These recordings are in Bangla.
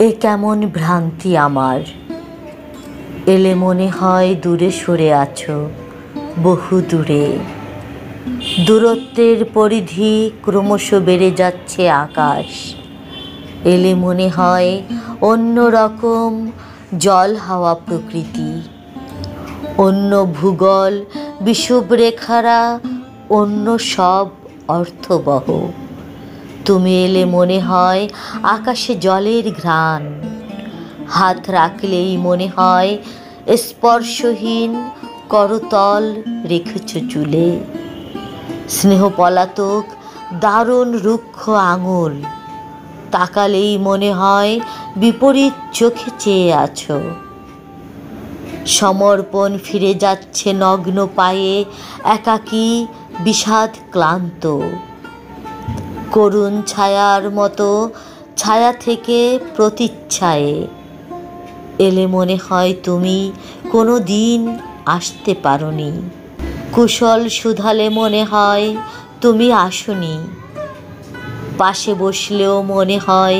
এ কেমন ভ্রান্তি আমার, এলে মনে হয় দূরে সরে আছো, বহু দূরে। দূরত্বের পরিধি ক্রমশ বেড়ে যাচ্ছে আকাশ। এলে মনে হয় অন্য রকম জল হাওয়া প্রকৃতি, অন্য ভূগোল বিষুবরেখারা, অন্য সব অর্থবহ। তুমি এলে মনে হয় আকাশে জলের ঘ্রাণ, হাত রাখলেই মনে হয় স্পর্শহীন করতল রেখেছ চুলে। স্নেহ পলাতক দারুণ রুক্ষ আঙুল, তাকালেই মনে হয় বিপরীত চোখে চেয়ে আছো। সমর্পণ ফিরে যাচ্ছে নগ্ন পায়ে, একাকী বিষাদ ক্লান্ত। করুণ ছায়ার মতো ছায়া থেকে প্রতিচ্ছায়ে এলে মনে হয় তুমি কোনো দিন আসতে পারোনি। কুশল শুধালে মনে হয় তুমি আসোনি, পাশে বসলেও মনে হয়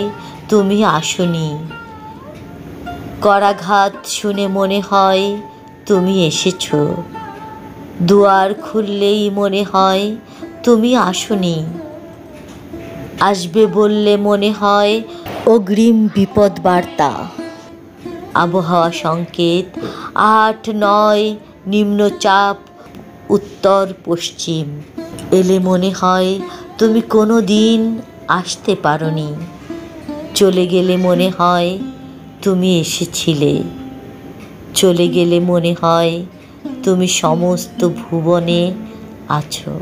তুমি আসোনি। করাঘাত শুনে মনে হয় তুমি এসেছো, দুয়ার খুললেই মনে হয় তুমি আসোনি। আসবে বললে মনে হয় অগ্রিম বিপদ বার্তা, আবহাওয়া সংকেত ৮-৯ নিম্নচাপ উত্তর পশ্চিম। এলে মনে হয় তুমি কোনো দিন আসতে পারোনি। চলে গেলে মনে হয় তুমি এসেছিলে, চলে গেলে মনে হয় তুমি সমস্ত ভুবনে আছো,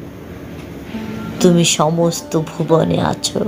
তুমি সমস্ত ভুবনে আছো।